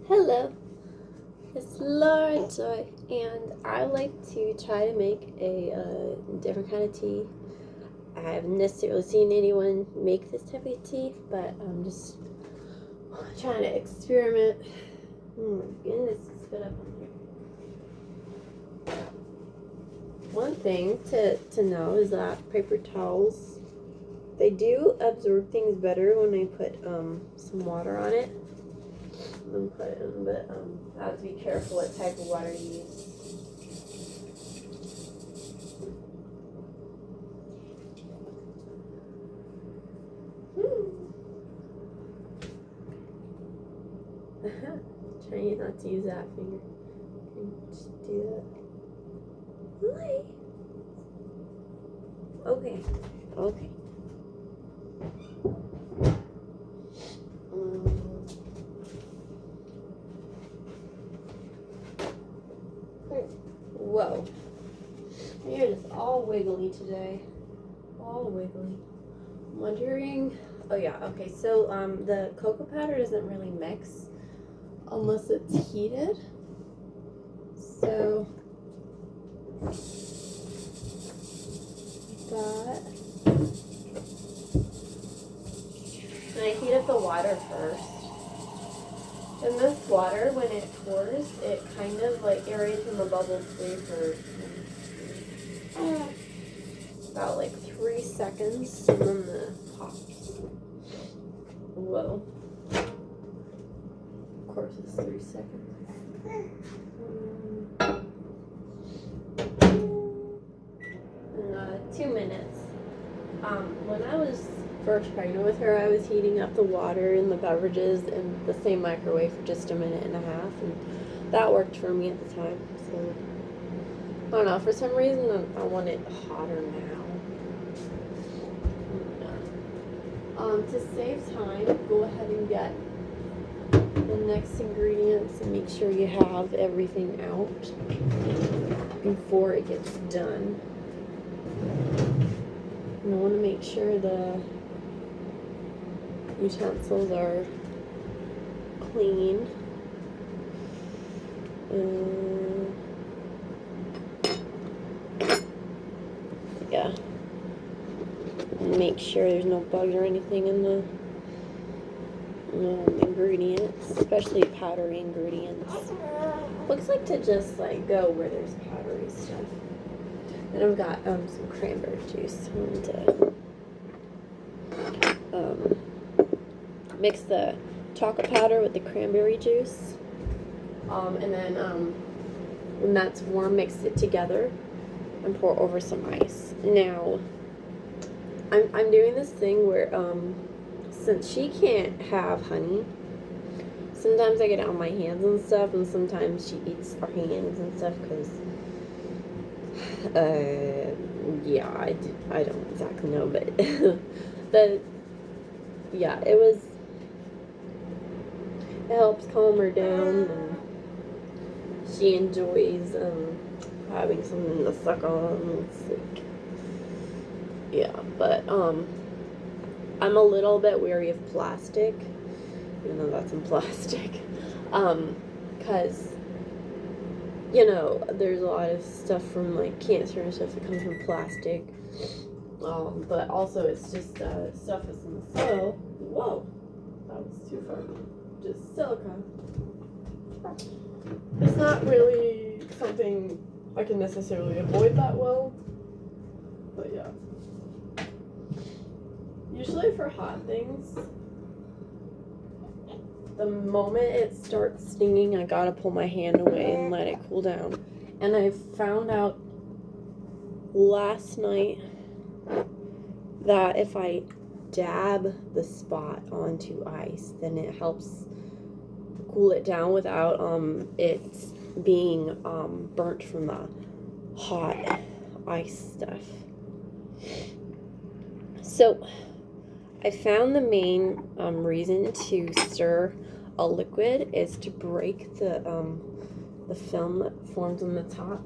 Hello, it's Laura Joy, and I like to try to make a different kind of tea. I haven't necessarily seen anyone make this type of tea, but I'm just trying to experiment. Oh my goodness, it's spit up on here. One thing to know is that paper towels, they do absorb things better when I put some water on it. And put it in, but I have to be careful what type of water you use. Trying not to use that finger. Just do that. Why? Okay. Okay. Whoa. You're just all wiggly today. All wiggly. I'm wondering. Oh yeah, okay, so the cocoa powder doesn't really mix unless it's heated. So that. And I heat up the water first. And this water, when it pours, it kind of like aerates in the bubbles free for about like 3 seconds, and then the pops. Whoa. Of course it's 3 seconds. 2 minutes. When I was first pregnant with her, I was heating up the water and the beverages in the same microwave for just 1.5 minutes, and that worked for me at the time. So I don't know, for some reason I want it hotter now. To save time, go ahead and get the next ingredients and make sure you have everything out before it gets done. And I want to make sure the utensils are clean. Yeah. And make sure there's no bugs or anything in the ingredients, especially powdery ingredients. Looks like to just like go where there's powdery stuff. And I've got some cranberry juice. I'm going to mix the chocolate powder with the cranberry juice, and then when that's warm, mix it together and pour over some ice. Now I'm doing this thing where since she can't have honey, sometimes I get it on my hands and stuff, and sometimes she eats our hands and stuff because yeah, I don't exactly know, but it helps calm her down, and she enjoys having something to suck on. It's like, yeah, but I'm a little bit weary of plastic, even though that's in plastic, because you know, there's a lot of stuff from like cancer and stuff that comes from plastic, but also it's just stuff that's in the soil. Whoa, that was too far. Just silicone. It's not really something I can necessarily avoid that well, but yeah. Usually for hot things, the moment it starts stinging, I gotta pull my hand away and let it cool down. And I found out last night that if I dab the spot onto ice, then it helps cool it down without it being burnt from the hot ice stuff. So I found the main reason to stir a liquid is to break the film that forms on the top.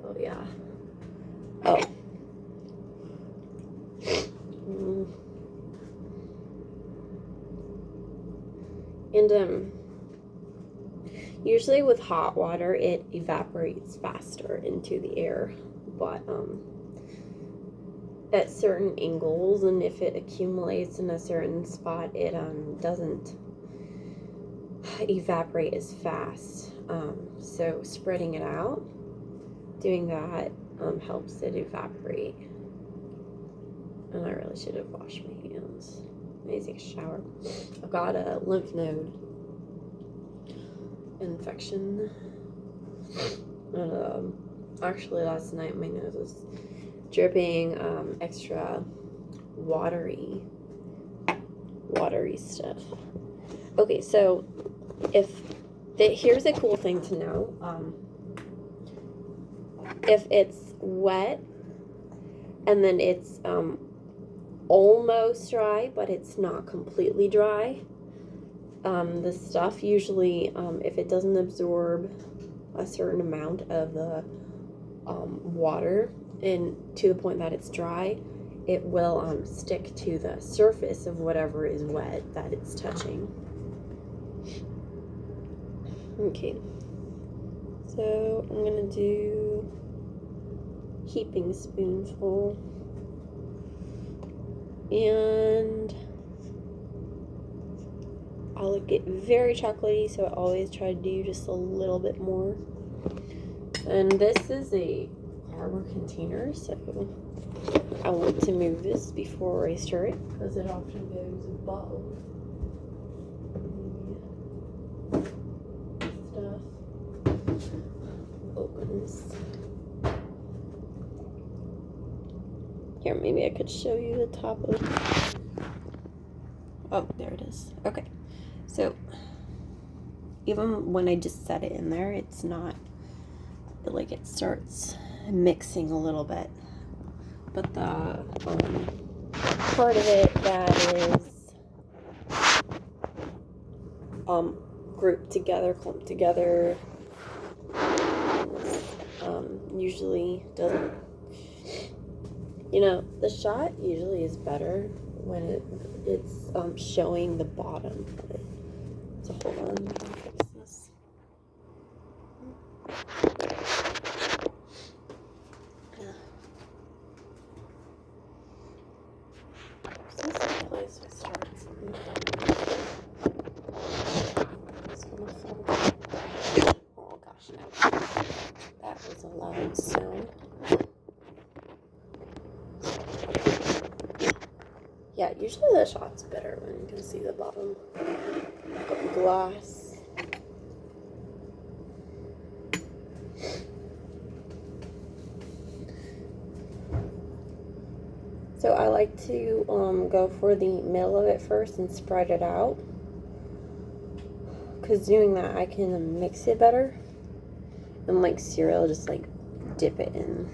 Oh yeah. Oh. And usually with hot water, it evaporates faster into the air, but at certain angles, and if it accumulates in a certain spot, it doesn't evaporate as fast. So spreading it out, doing that helps it evaporate. And I really should have washed my hands. I need to take a shower. I've got a lymph node infection. And actually last night my nose was dripping extra watery stuff. Okay, so here's a cool thing to know. If it's wet and then it's almost dry, but it's not completely dry, the stuff usually, if it doesn't absorb a certain amount of the water and to the point that it's dry, it will stick to the surface of whatever is wet that it's touching. Okay, so I'm gonna do heaping spoonful, and I'll get very chocolatey, so I always try to do just a little bit more. And this is a cardboard container, so I want to move this before I stir it because it often goes above the stuff. Oh goodness. Here, maybe I could show you the top of it. Oh, there it is. Okay. So, even when I just set it in there, it's not, like, it starts mixing a little bit. But the part of it that is grouped together, clumped together, usually doesn't. You know, the shot usually is better when it's showing the bottom of it. So hold on, let me fix this. Is this the place I start from? It's gonna fall. Oh gosh, no. That was a loud sound. Yeah, usually the shot's better when you can see the bottom of the glass. So I like to go for the middle of it first and spread it out, because doing that I can mix it better. And like cereal, just like dip it in.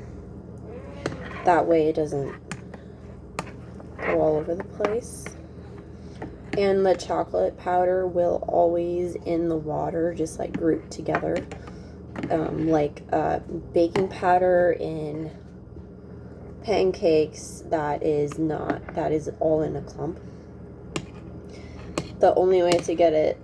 That way it doesn't go all over the place. And the chocolate powder will always in the water just like group together, like baking powder in pancakes that is all in a clump. The only way to get it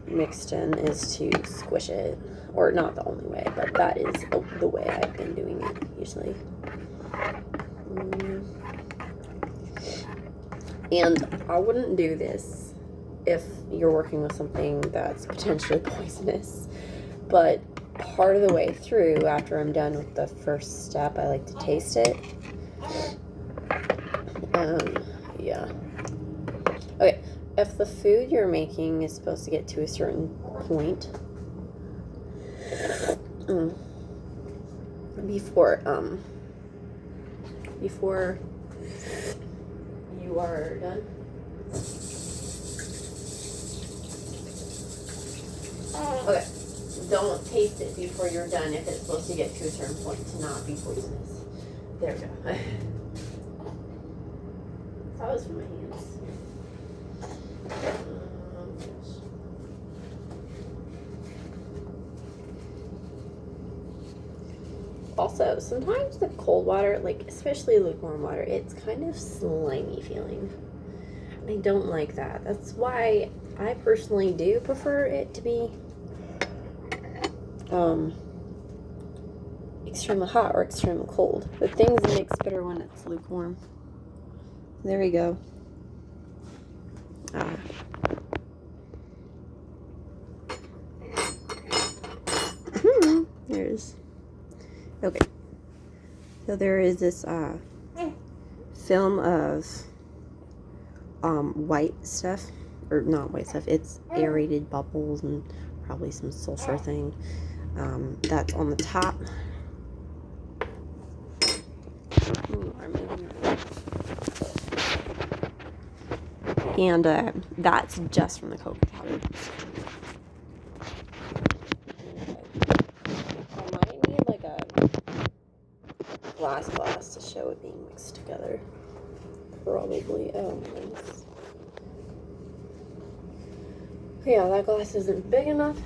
mixed in is to squish it, or not the only way, but that is the way I've been doing it usually. And I wouldn't do this if you're working with something that's potentially poisonous, but part of the way through, after I'm done with the first step, I like to taste it. Yeah. Okay, if the food you're making is supposed to get to a certain point, before you are done, okay, don't taste it before you're done if it's supposed to get to a certain point to not be poisonous. There we go. That was for my hands. Also, sometimes the cold water, like especially lukewarm water, it's kind of slimy feeling. I don't like that. That's why I personally do prefer it to be extremely hot or extremely cold. But things mix better when it's lukewarm. There we go. There's okay. So there is this film of white stuff, or not white stuff. It's aerated bubbles and probably some sulfur thing. That's on the top. And that's just from the cocoa powder. I might need like a glass to show it being mixed together. Probably. Oh, nice. Yeah, that glass isn't big enough.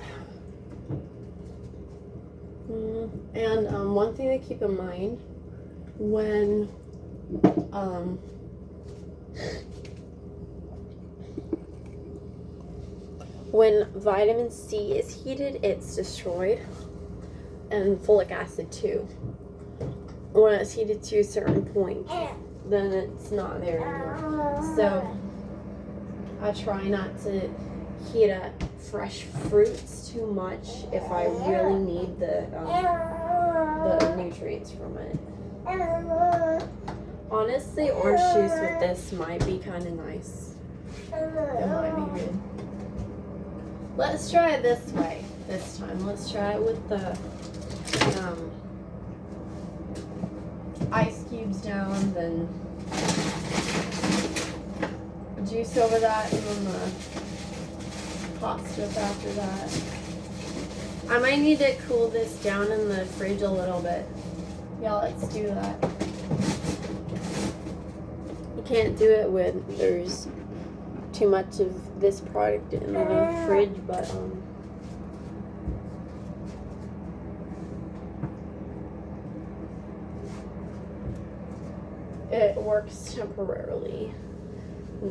And one thing to keep in mind when vitamin C is heated, it's destroyed, and folic acid too. When it's heated to a certain point, then it's not there anymore. So I try not to heat up fresh fruits too much if I really need the nutrients from it. Honestly, orange juice with this might be kind of nice. It might be good. Let's try it this way this time. Let's try it with the ice cubes down, then juice over that, and then the hot stuff after that. I might need to cool this down in the fridge a little bit. Yeah, let's do that. You can't do it when there's too much of this product in the fridge, but it works temporarily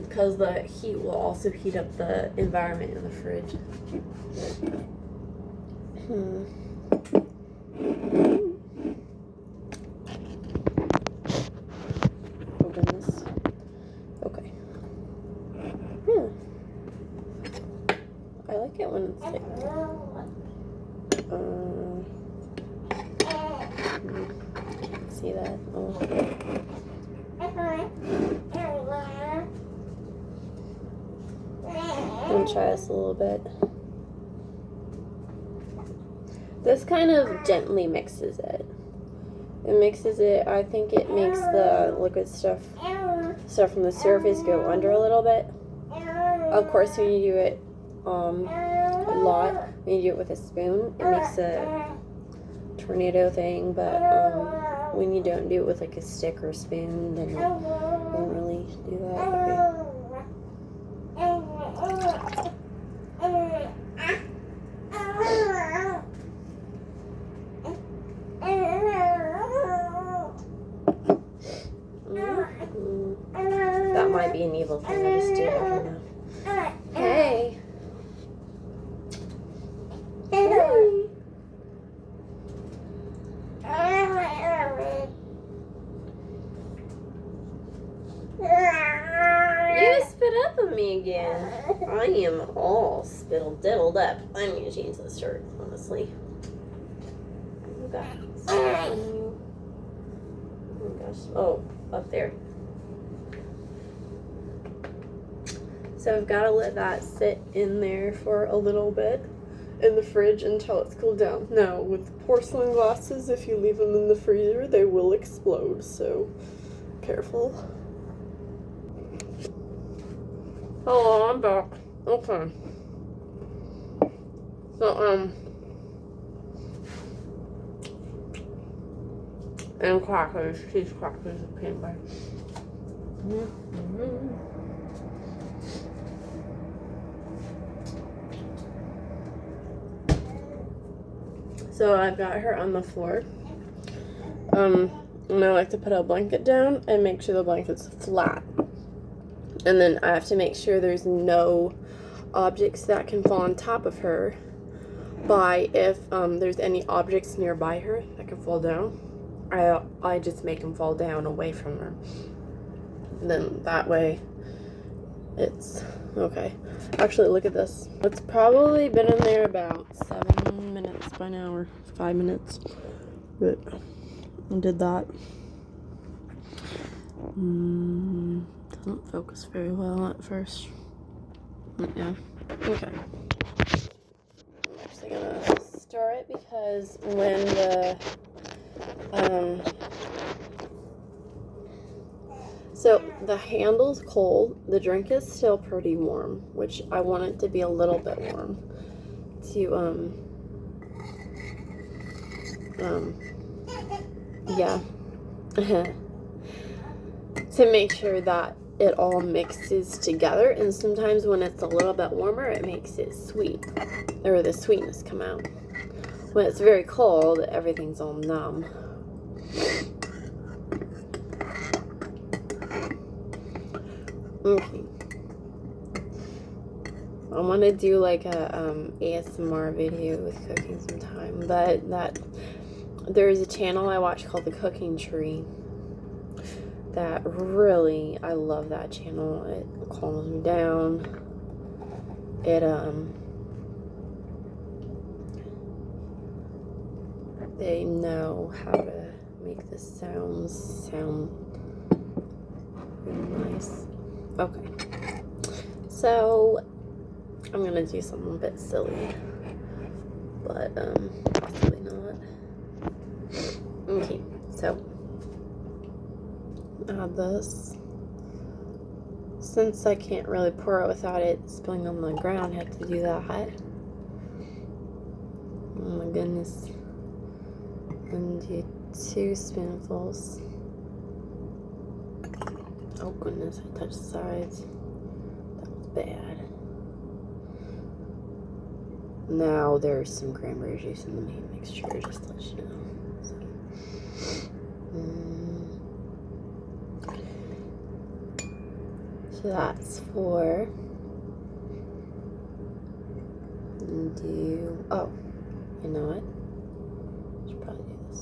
because the heat will also heat up the environment in the fridge. Open this. Okay. I like it when it's like can't see that. Oh. I'm gonna try this a little bit. This kind of gently mixes it. It mixes it. I think it makes the liquid stuff from the surface go under a little bit. Of course, when you do it a lot, when you do it with a spoon, it makes a tornado thing. But when you don't do it with like a stick or a spoon, then it won't really do that. That might be an evil thing I just did. I don't know. Hey. Hey. You spit up on me again. I am all spittle diddled up. I'm gonna change this shirt, honestly. Okay. Oh gosh. Oh, up there. So I've got to let that sit in there for a little bit in the fridge until it's cooled down. Now, with porcelain glasses, if you leave them in the freezer, they will explode, so careful. Oh, I'm back. Okay. So, and crackers, cheese crackers, and canbe. So I've got her on the floor. And I like to put a blanket down and make sure the blanket's flat. And then I have to make sure there's no objects that can fall on top of her. By if there's any objects nearby her that can fall down, I just make them fall down away from her. And then that way it's okay. Actually, look at this. It's probably been in there about 7 minutes by now, or 5 minutes. But I did that. Doesn't focus very well at first. But yeah. Okay. I'm actually gonna stir it because when so the handle's cold, the drink is still pretty warm, which I want it to be a little bit warm to yeah. To make sure that it all mixes together, and sometimes when it's a little bit warmer it makes it sweet, or the sweetness come out. When it's very cold, everything's all numb. Okay. I want to do like a ASMR video with cooking sometime, but there's a channel I watch called The Cooking Tree. That really, I love that channel. It calms me down. It they know how to make the sounds sound really nice. Okay, so I'm gonna do something a bit silly, but possibly not. Okay, so add this. Since I can't really pour it without it spilling on the ground, I have to do that. Oh my goodness. And do 2 spoonfuls. Oh goodness, I touched the sides. That was bad. Now there's some cranberry juice in the main mixture, just to let you know. So, so that's 4. And do, oh, you know what? I should probably do this.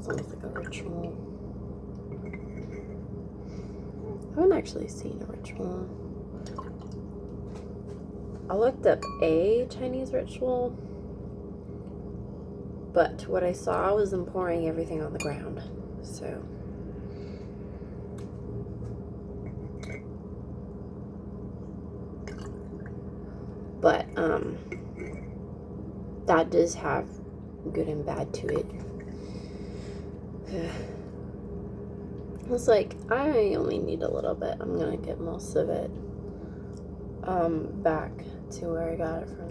Sounds like a ritual. I haven't actually seen a ritual. I looked up a Chinese ritual, but what I saw was them pouring everything on the ground. So but that does have good and bad to it. It's like, I only need a little bit. I'm gonna get most of it back to where I got it from.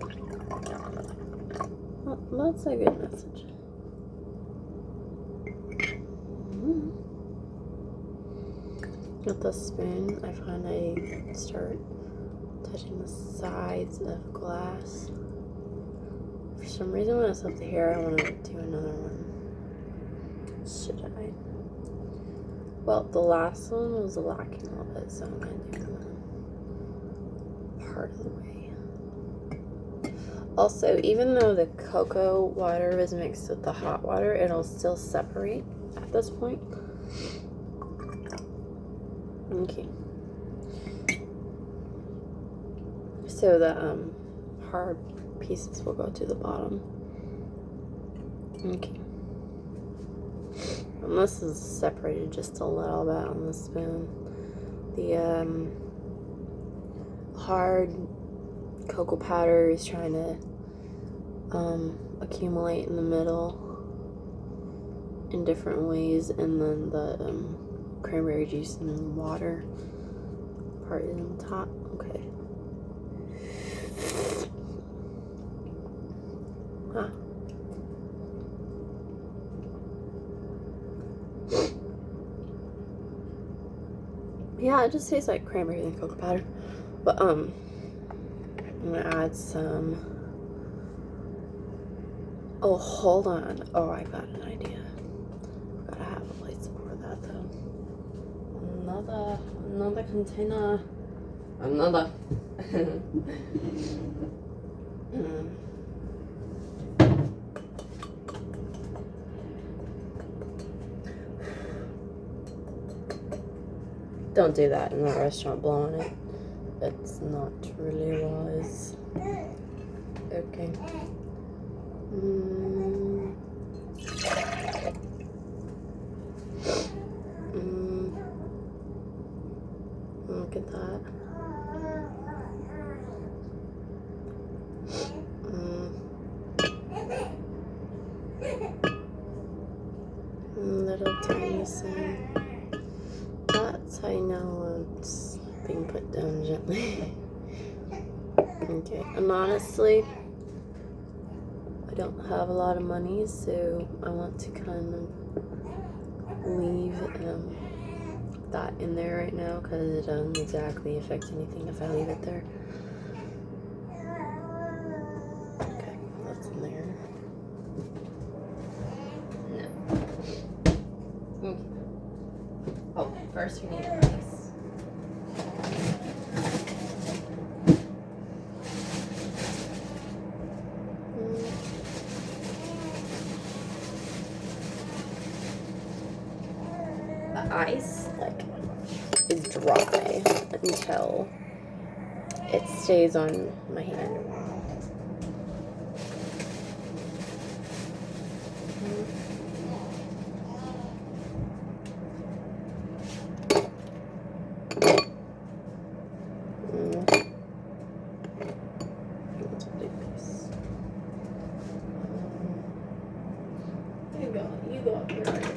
Well, that's a good message. With the spoon, I find I start touching the sides of glass. For some reason, when it's up to here, I want to do another one. Should I? Well, the last one was lacking a little bit, so I'm going to do part of the way. Also, even though the cocoa water is mixed with the hot water, it'll still separate at this point. Okay. So the hard pieces will go to the bottom. Okay. And this is separated just a little bit on the spoon. The hard cocoa powder is trying to accumulate in the middle in different ways, and then the cranberry juice and then water part is on top. Okay. Huh. Yeah, it just tastes like cranberry and cocoa powder. But I'm gonna add some Oh, hold on. Oh, I got an idea. Gotta have a place to pour that though. Another container. Another. Don't do that in a restaurant, blowing it. It's not really wise. Okay. Look at that. Little tiny sound. That's how you know it's being put down gently. Okay, and honestly, I don't have a lot of money, so I want to kind of leave that in there right now because it doesn't exactly affect anything if I leave it there. Okay, that's in there. No. Okay. Oh, first we need rice. The ice, is dry until it stays on my hand. That's a big piece. You go up here right now.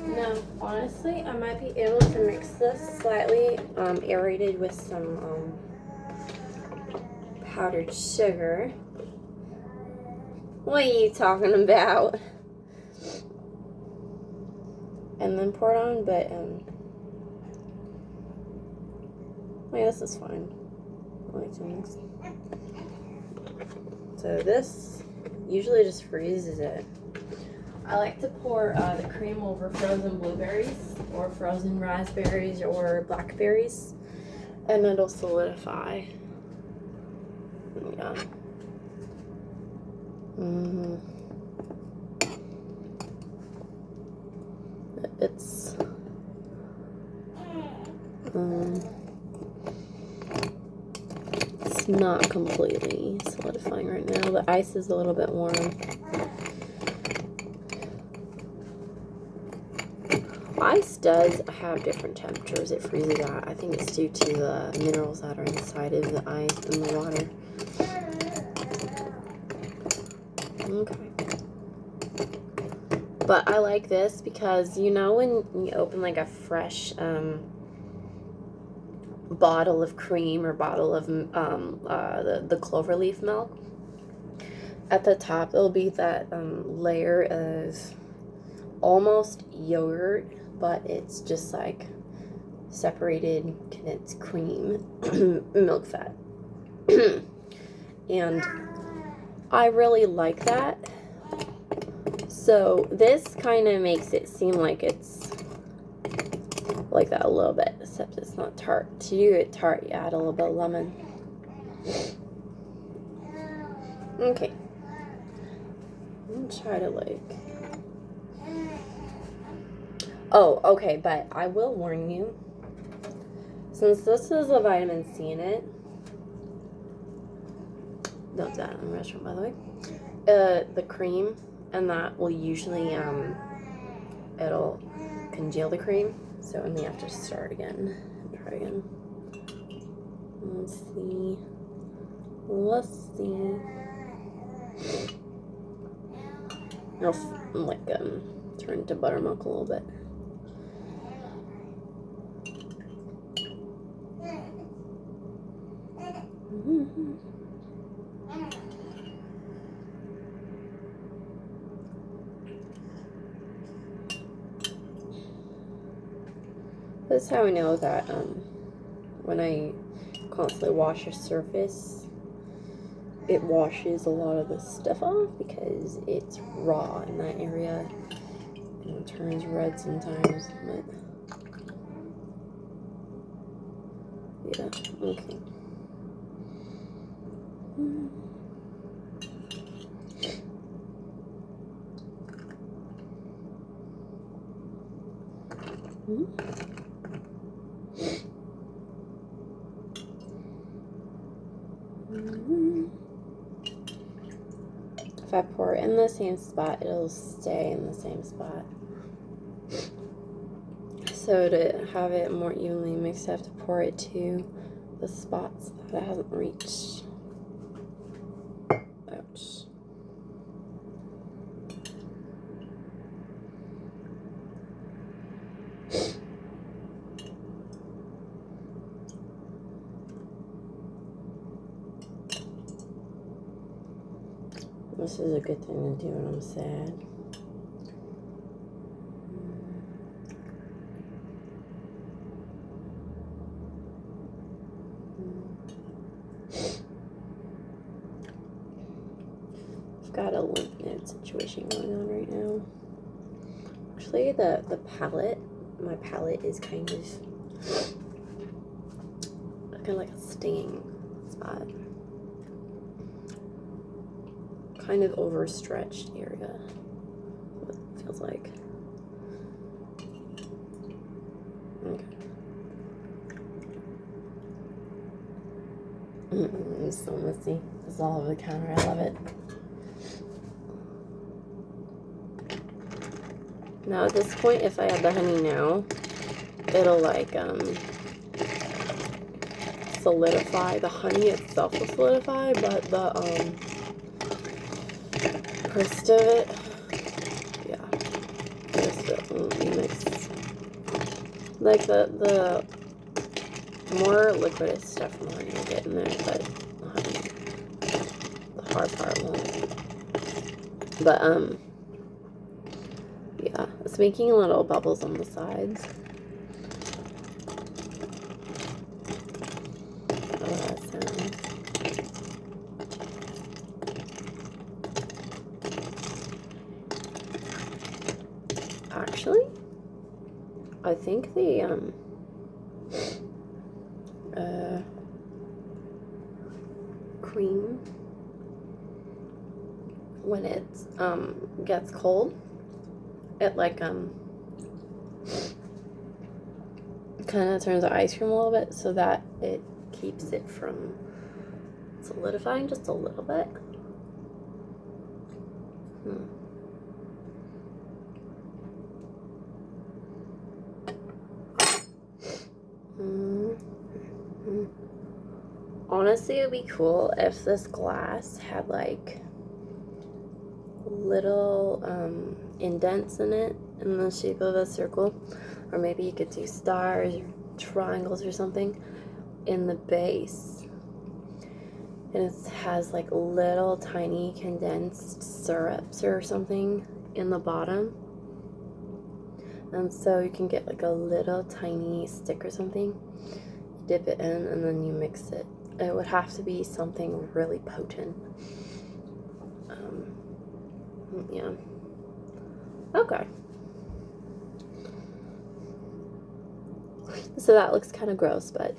Now, honestly, I might be able to mix this slightly aerated with some powdered sugar. What are you talking about? And then pour it on, but wait, this is fine. I like to mix. So this usually just freezes it. I like to pour the cream over frozen blueberries or frozen raspberries or blackberries, and it'll solidify. Yeah. It's not completely solidifying right now. The ice is a little bit warm. Ice does have different temperatures it freezes at. I think it's due to the minerals that are inside of the ice and the water. Okay. But I like this because, you know, when you open like a fresh bottle of cream or bottle of the cloverleaf milk, at the top there'll be that layer of almost yogurt, but it's just like separated condensed cream milk fat. And I really like that. So this kind of makes it seem like it's like that a little bit, except it's not tart. To do it tart, you add a little bit of lemon. Okay. I'm gonna try to oh, okay, but I will warn you, since this is a vitamin C in it, built that in the restaurant, by the way. The cream, and that will usually, it'll congeal the cream, so and then you have to start again and try again. Let's see. I'll like turn to buttermilk a little bit. That's how I know that when I constantly wash a surface, it washes a lot of the stuff off because it's raw in that area and it turns red sometimes. But yeah, okay. If I pour it in the same spot, it'll stay in the same spot. So to have it more evenly mixed, I have to pour it to the spots that it hasn't reached. Ouch. This is a good thing to do when I'm sad. I've got a lymph node situation going on right now. Actually, the palette, my palette is kind of like a stinging spot. Kind of overstretched area, what it feels like. Okay. It's so messy. It's all over the counter. I love it. Now at this point, if I add the honey now, it'll like solidify. The honey itself will solidify, but the rest of it, yeah, just mix. Like the more liquid stuff, the honey will get in there, but the hard part won't. But yeah, it's making little bubbles on the sides. Oh, that sounds. Actually, I think the cream, when it gets cold, it like kind of turns the ice cream a little bit so that it keeps it from solidifying just a little bit. Honestly, it would be cool if this glass had like little indents in it in the shape of a circle, or maybe you could do stars or triangles or something in the base, and it has like little tiny condensed syrups or something in the bottom, and so you can get like a little tiny stick or something, dip it in, and then you mix it. It would have to be something really potent. Yeah. Okay. So that looks kind of gross, but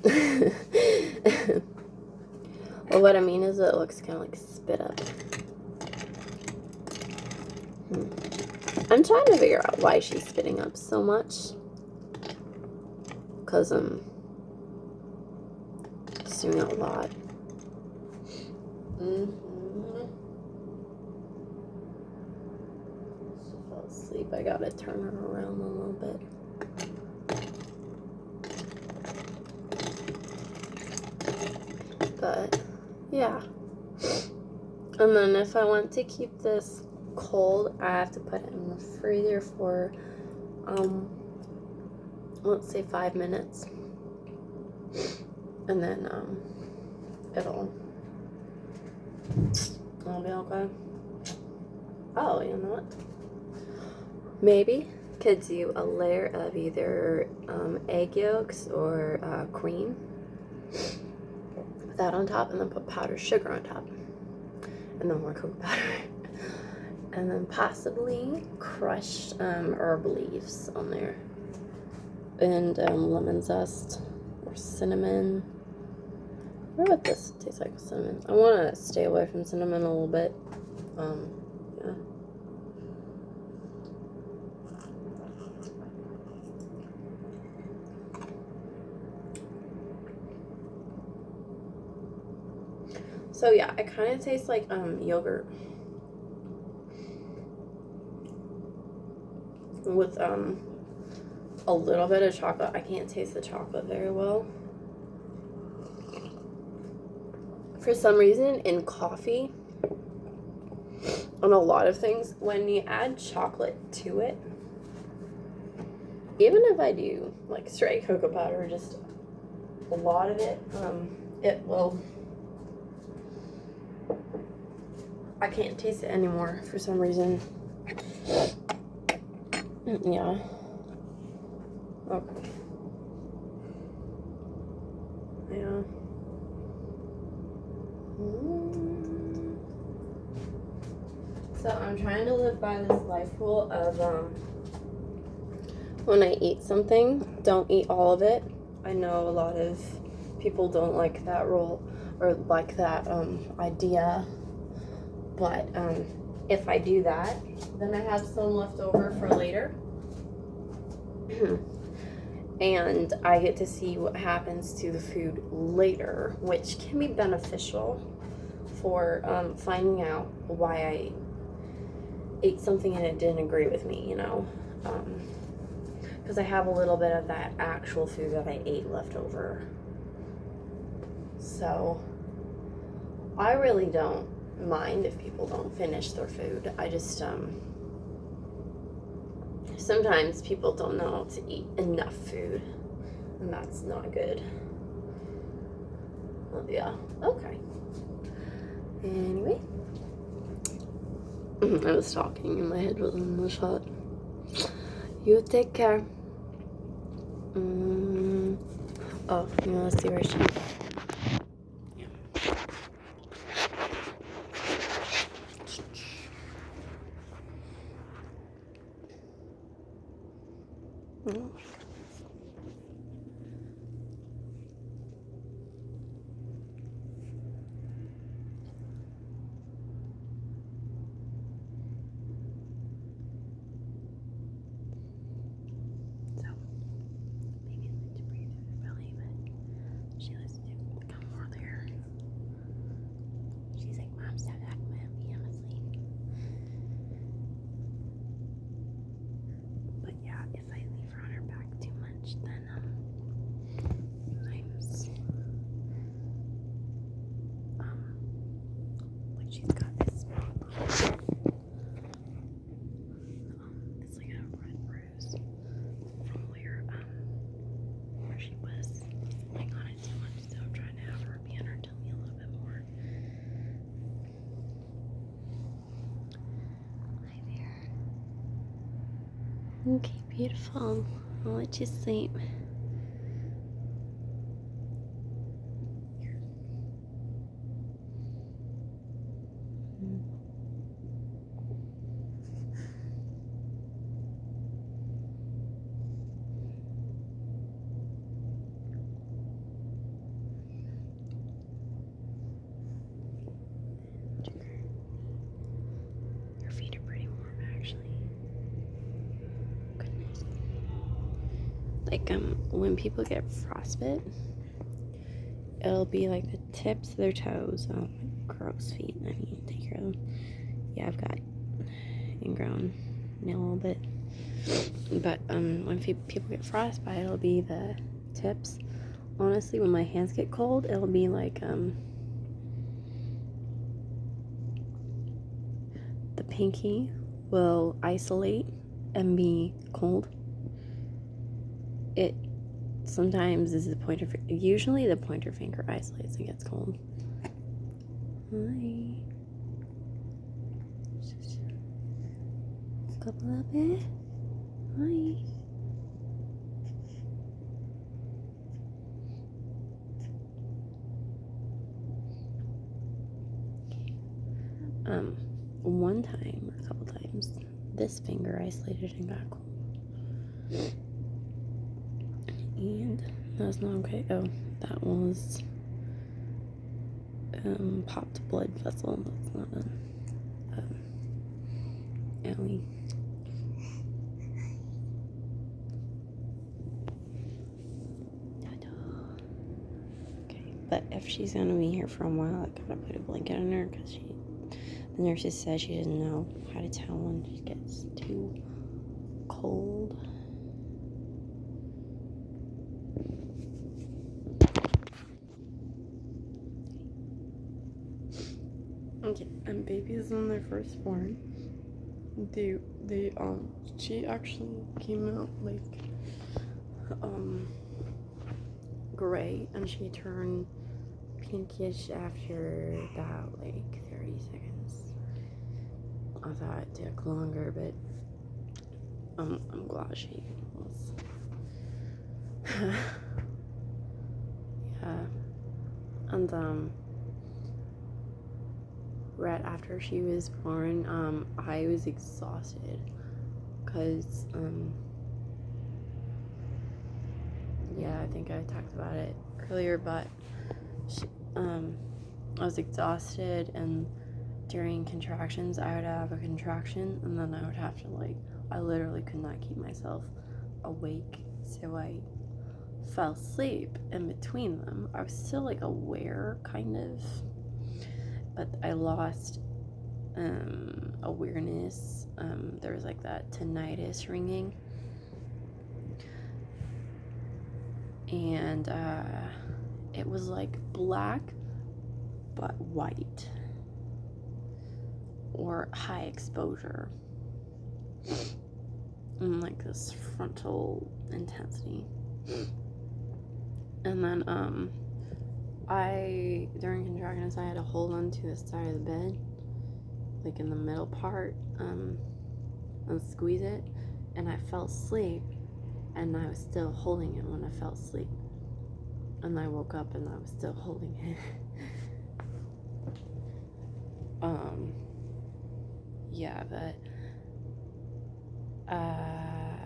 well, what I mean is it looks kind of like spit up. I'm trying to figure out why she's spitting up so much. Because just doing a lot. asleep. I gotta turn her around a little bit. But yeah. And then if I want to keep this cold, I have to put it in the freezer for let's say 5 minutes. And then it'll be okay. Oh, you know what? Maybe could do a layer of either egg yolks or cream. Put that on top, and then put powdered sugar on top, and then more cocoa powder, and then possibly crushed herb leaves on there, and lemon zest or cinnamon. I wonder what this tastes like with cinnamon. I want to stay away from cinnamon a little bit. Yeah. So yeah, it kind of tastes like yogurt with a little bit of chocolate. I can't taste the chocolate very well. For some reason, in coffee, on a lot of things, when you add chocolate to it, even if I do like straight cocoa powder, just a lot of it, it will, I can't taste it anymore for some reason. Yeah. Okay. Yeah. So I'm trying to live by this life rule of when I eat something, don't eat all of it. I know a lot of people don't like that rule or like that idea, but if I do that, then I have some left over for later. And I get to see what happens to the food later, which can be beneficial for finding out why I ate something and it didn't agree with me, you know, because I have a little bit of that actual food that I ate left over. So I really don't mind if people don't finish their food. I just sometimes people don't know how to eat enough food, and that's not good. Well, yeah, okay. Anyway, I was talking and my head was in the shot. You take care. Oh, you want to see where she is? Yeah. Oh. Okay, beautiful. I'll let you sleep. Your feet are pretty warm, actually. Goodness. Like when people get frostbite, it'll be like the tips of their toes. Oh, gross feet. I need to take care of them. Yeah, I've got ingrown nail bit. But when people get frostbite, it'll be the tips. Honestly, when my hands get cold, it'll be like the pinky will isolate and be cold. It sometimes is the pointer finger. Usually the pointer finger isolates and gets cold. Hi. Up a little bit. Hi. One time or a couple times, this finger isolated and got cold. And that's not okay. Oh, that was popped blood vessel. That's not done. Owie. Okay, but if she's gonna be here for a while, I gotta put a blanket on her because the nurses said she doesn't know how to tell when she gets too cold. Okay, and babies when they're first born, she actually came out like gray, and she turned pinkish after about like 30 seconds. I thought it took longer, but I'm glad she was. Yeah, and right after she was born, I was exhausted because yeah, I think I talked about it earlier, but I was exhausted, and during contractions I would have a contraction and then I would have to I literally could not keep myself awake, so I fell asleep in between them. I was still aware kind of, but I lost awareness. There was that tinnitus ringing, and it was black but white, or high exposure, and this frontal intensity. And then during contractions I had to hold on to the side of the bed, in the middle part, and squeeze it, and I fell asleep, and I was still holding it when I fell asleep, and I woke up and I was still holding it. Yeah, but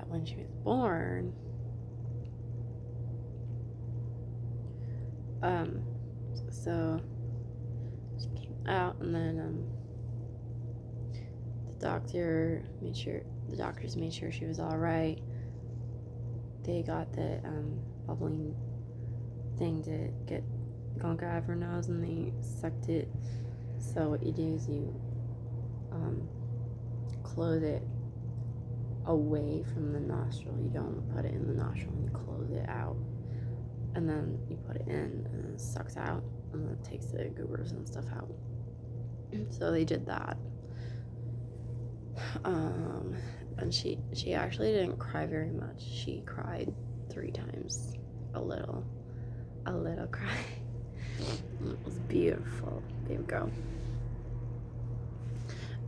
when she was born, so she came out, and then the doctors made sure she was all right. They got the bubbling thing to get gunk out of her nose, and they sucked it. So what you do is you close it away from the nostril. You don't put it in the nostril, and you close it out, and then you put it in, and then it sucks out, and then it takes the goobers and stuff out. So they did that. And she actually didn't cry very much. She cried 3 times, a little cry. It was beautiful, baby girl.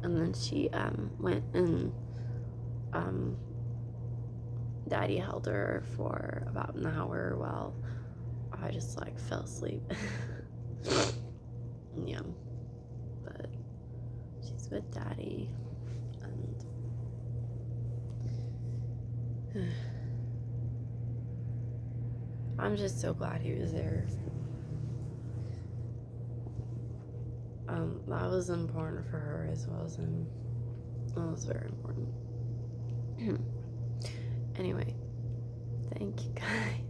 And then she went, and Daddy held her for about an hour while I just fell asleep. Yeah, but she's with Daddy, and I'm just so glad he was there. That was important for her as well as him. That was very important. Anyway, thank you guys.